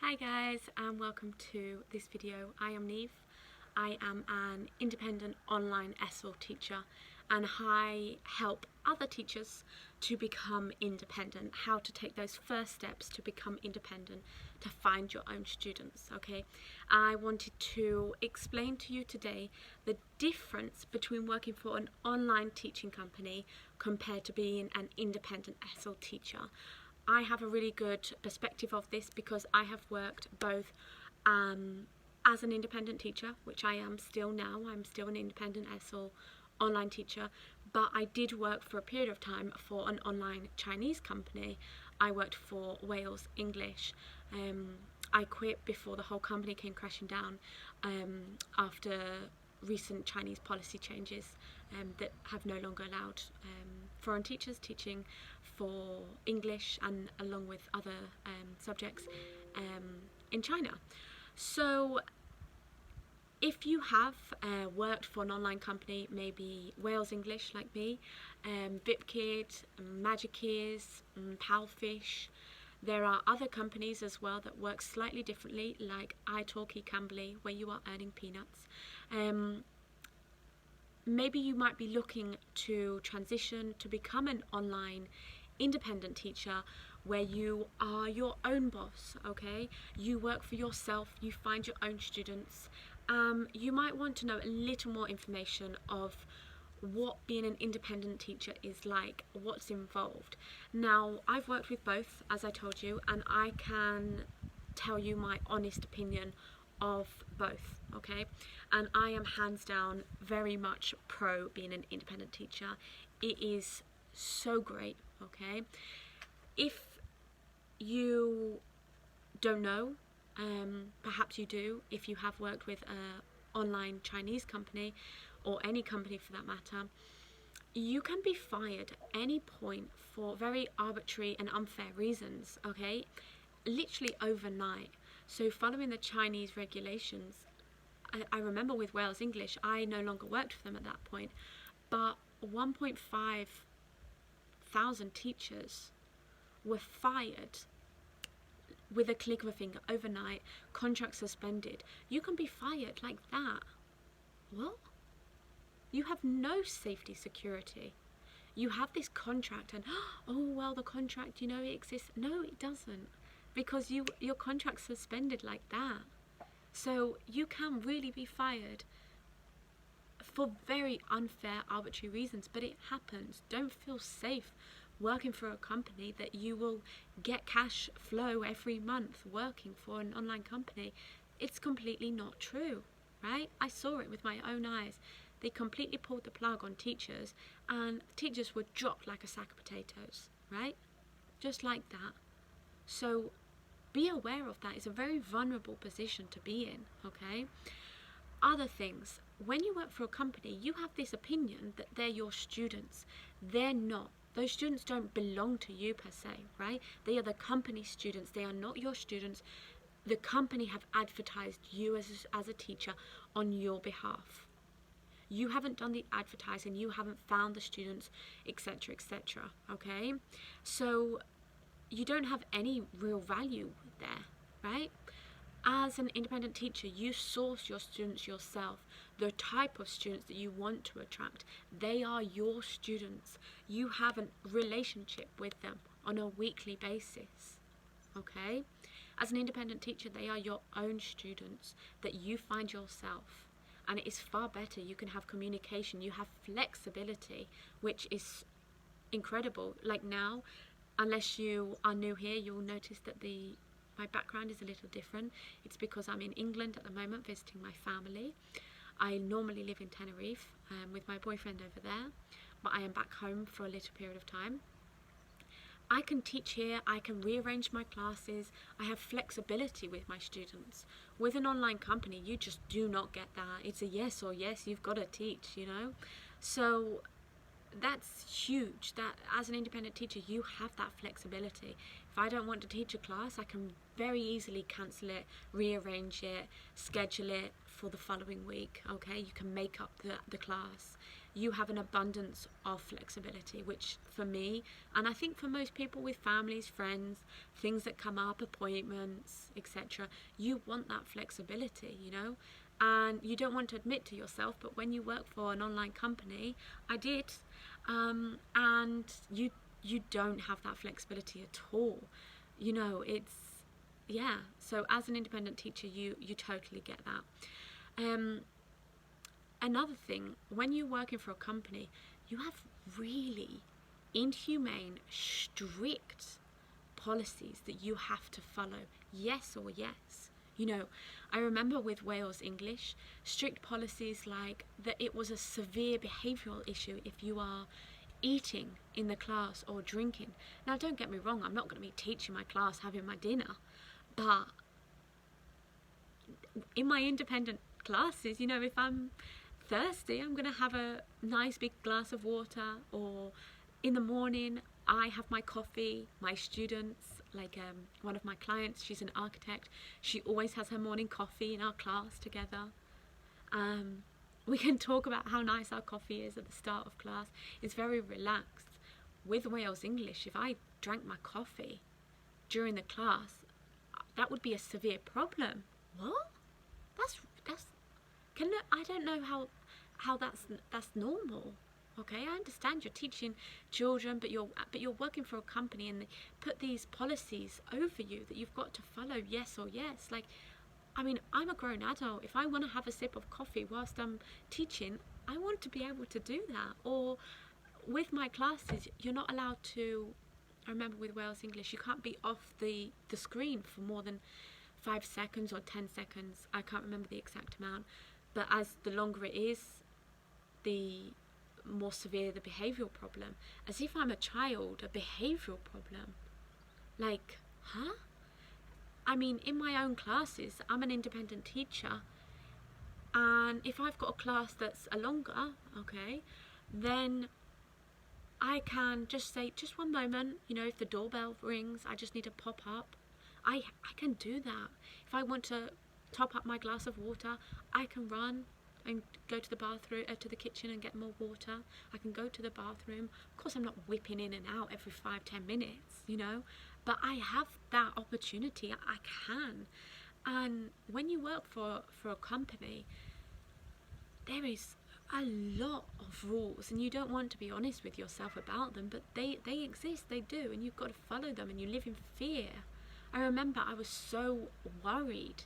Hi guys, and welcome to this video. I am Neve. I am an independent online ESOL teacher, and I help other teachers to become independent, how to take those first steps to become independent, to find your own students. Okay, I wanted to explain to you today the difference between working for an online teaching company compared to being an independent ESOL teacher. I have a really good perspective of this because I have worked both as an independent teacher, which I am still now. I'm still an independent ESOL online teacher, but I did work for a period of time for an online Chinese company. I worked for Wales English. I quit before the whole company came crashing down after recent Chinese policy changes that have no longer allowed foreign teachers teaching for English and along with other subjects in China. So if you have worked for an online company, maybe Wales English like me, VipKid, Magic Ears, Palfish, there are other companies as well that work slightly differently, like italki Cambly, where you are earning peanuts. Maybe you might be looking to transition to become an online independent teacher where you are your own boss. Okay, you work for yourself, you find your own students. You might want to know a little more information of what being an independent teacher is like, what's involved. Now, I've worked with both, as I told you, and I can tell you my honest opinion of both. Okay, and I am hands down very much pro being an independent teacher. It is so great. Okay, if you don't know, perhaps you do, if you have worked with an online Chinese company or any company for that matter, you can be fired at any point for very arbitrary and unfair reasons. Okay, literally overnight. So following the Chinese regulations, I remember with Wales English, I no longer worked for them at that point, but 1.5 thousand teachers were fired with a click of a finger overnight, contract suspended. You can be fired like that. What? You have no safety security. You have this contract and, oh well, the contract, it exists. No, it doesn't, because your contract's suspended like that. So you can really be fired for very unfair, arbitrary reasons, but it happens. Don't feel safe working for a company that you will get cash flow every month working for an online company. It's completely not true, right? I saw it with my own eyes. They completely pulled the plug on teachers, and teachers were dropped like a sack of potatoes, right? Just like that. So be aware of that. It's a very vulnerable position to be in, okay? Other things, when you work for a company, you have this opinion that they're your students. They're not. Those students don't belong to you per se, right? They are the company students. They are not your students. The company have advertised you as a teacher on your behalf. You haven't done the advertising, you haven't found the students, etc., etc., okay? So you don't have any real value there, right? As an independent teacher, you source your students yourself. The type of students that you want to attract, they are your students. You have a relationship with them on a weekly basis, okay? As an independent teacher, they are your own students that you find yourself. And it is far better. You can have communication, you have flexibility, which is incredible. Like now, unless you are new here, you'll notice that my background is a little different. It's because I'm in England at the moment visiting my family. I normally live in Tenerife with my boyfriend over there, but I am back home for a little period of time. I can teach here, I can rearrange my classes, I have flexibility with my students. With an online company, you just do not get that. It's a yes or yes, you've got to teach, So that's huge, that as an independent teacher, you have that flexibility. If if I don't want to teach a class, I can very easily cancel it, rearrange it, schedule it for the following week. Okay, you can make up the class. You have an abundance of flexibility, which for me, and I think for most people with families, friends, things that come up, appointments, etc., you want that flexibility, you know. And you don't want to admit to yourself, but when you work for an online company, I did, and you don't have that flexibility at all. You know, it's, yeah. So as an independent teacher, you totally get that. Another thing, when you're working for a company, you have really inhumane, strict policies that you have to follow. Yes or yes. You know, I remember with Wales English, strict policies like that it was a severe behavioural issue if you are eating in the class or drinking. Now, don't get me wrong, I'm not going to be teaching my class, having my dinner, but in my independent classes, you know, if I'm thirsty, I'm going to have a nice big glass of water, or in the morning I have my coffee. My students, like one of my clients, she's an architect, she always has her morning coffee in our class together. We can talk about how nice our coffee is at the start of class. It's very relaxed. With Wales English, if I drank my coffee during the class, that would be a severe problem. What? That's I don't know how that's normal. Okay, I understand you're teaching children, but you're working for a company and they put these policies over you that you've got to follow. Yes or yes. Like, I mean, I'm a grown adult. If I want to have a sip of coffee whilst I'm teaching, I want to be able to do that. Or with my classes, you're not allowed to. I remember with Wales English, you can't be off the screen for more than 5 seconds or 10 seconds. I can't remember the exact amount. But as the longer it is, the more severe the behavioural problem. As if I'm a child, a behavioural problem. Like, huh? I mean, in my own classes, I'm an independent teacher, and if I've got a class that's a longer, okay, then I can just say, just one moment, you know, if the doorbell rings, I just need to pop up. I can do that. If I want to top up my glass of water, I can run and go to the bathroom, to the kitchen and get more water. I can go to the bathroom. Of course, I'm not whipping in and out every 5-10 minutes, you know, but I have that opportunity. I can. And when you work for a company, there is a lot of rules, and you don't want to be honest with yourself about them, but they exist, they do, and you've got to follow them, and you live in fear. I remember I was so worried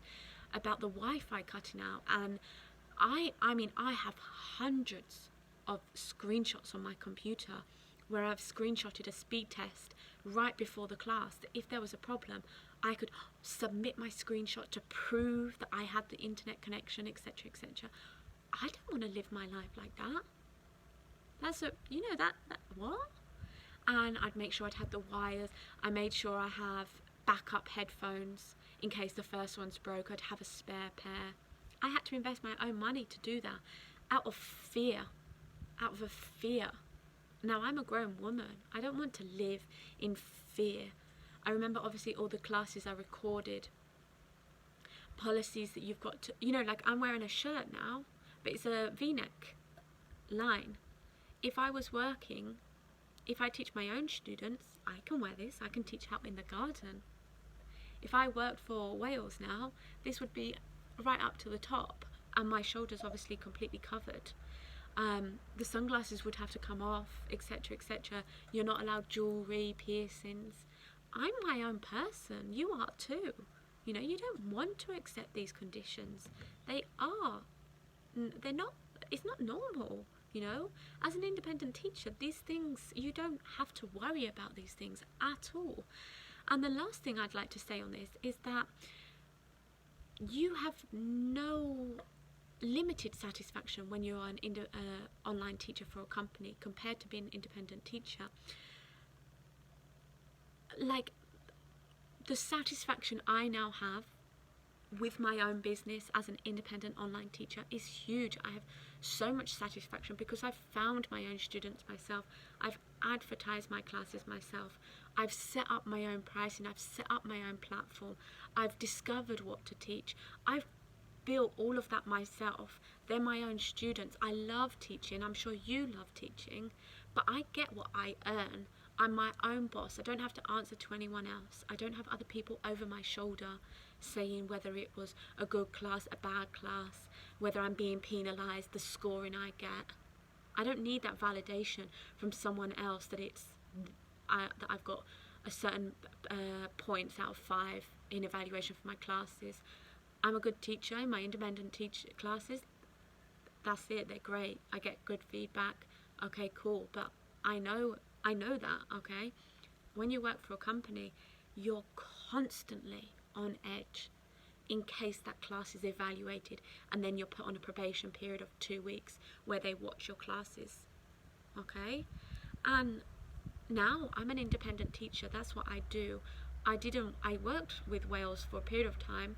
about the Wi-Fi cutting out, and I mean, I have hundreds of screenshots on my computer where I've screenshotted a speed test right before the class, that if there was a problem, I could submit my screenshot to prove that I had the internet connection, etc., etc. I don't want to live my life like that. That's you know, that what? And I'd make sure I'd had the wires. I made sure I have backup headphones in case the first one's broke. I'd have a spare pair. I had to invest my own money to do that, out of fear, out of a fear. Now, I'm a grown woman. I don't want to live in fear. I remember, obviously, all the classes are recorded. Policies that you've got to, you know, like I'm wearing a shirt now, but it's a V-neck line. If I was working, if I teach my own students, I can wear this. I can teach out in the garden. If I worked for Wales now, this would be right up to the top, and my shoulders obviously completely covered. The sunglasses would have to come off, etc., etc. You're not allowed jewellery, piercings. I'm my own person. You are too. You know, you don't want to accept these conditions. They're not, it's not normal, you know. As an independent teacher, these things, you don't have to worry about these things at all. And the last thing I'd like to say on this is that you have no limited satisfaction when you're an online teacher for a company compared to being an independent teacher. Like, the satisfaction I now have with my own business as an independent online teacher is huge. I have so much satisfaction because I've found my own students myself. I've advertised my classes myself. I've set up my own pricing. I've set up my own platform. I've discovered what to teach. I've built all of that myself. They're my own students. I love teaching. I'm sure you love teaching, but I get what I earn. I'm my own boss. I don't have to answer to anyone else. I don't have other people over my shoulder saying whether it was a good class, a bad class, whether I'm being penalised, the scoring I get. I don't need that validation from someone else that that I've got a certain points out of 5 in evaluation for my classes. I'm a good teacher in my independent classes. That's it. They're great. I get good feedback. Okay, cool. But I know that. Okay, when you work for a company, you're constantly on edge in case that class is evaluated, and then you're put on a probation period of 2 weeks where they watch your classes. Okay, and now I'm an independent teacher. That's what I do. I worked with Wales for a period of time.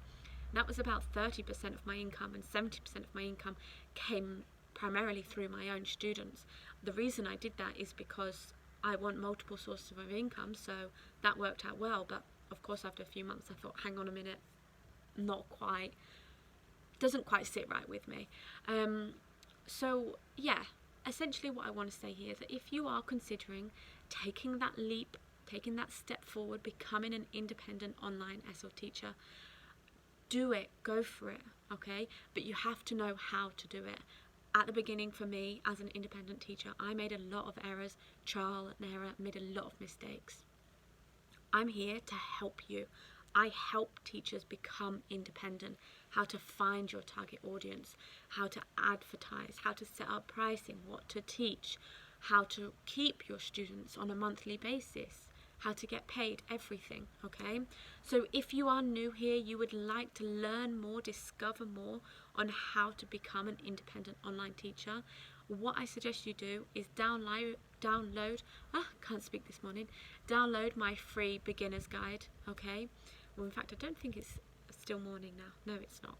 That was about 30% of my income, and 70% of my income came primarily through my own students. The reason I did that is because I want multiple sources of income, so that worked out well. But of course, after a few months, I thought, hang on a minute, not quite, doesn't quite sit right with me. So yeah, essentially what I want to say here is that if you are considering taking that leap, taking that step forward, becoming an independent online ESOL teacher, do it, go for it, okay? But you have to know how to do it. At the beginning, for me, as an independent teacher, I made a lot of errors, trial and error, made a lot of mistakes. I'm here to help you. I help teachers become independent, how to find your target audience, how to advertise, how to set up pricing, what to teach, how to keep your students on a monthly basis, how to get paid, everything, okay? So if you are new here, you would like to learn more, discover more on how to become an independent online teacher, what I suggest you do is download my free beginner's guide, okay? Well, in fact, I don't think it's still morning now. No, it's not.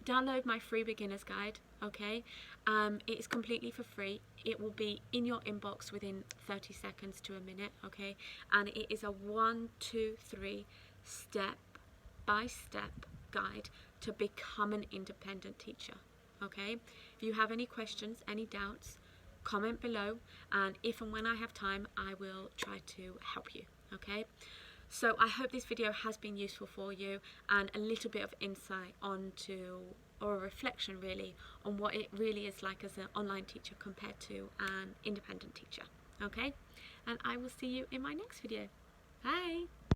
Download my free beginner's guide, okay? It is completely for free. It will be in your inbox within 30 seconds to a minute, okay? And it is a 1, 2, 3 step-by-step guide to become an independent teacher, okay? If you have any questions, any doubts, comment below, and if and when I have time, I will try to help you, okay? So I hope this video has been useful for you, and a little bit of insight onto, or a reflection really, on what it really is like as an online teacher compared to an independent teacher, okay? And I will see you in my next video. Bye!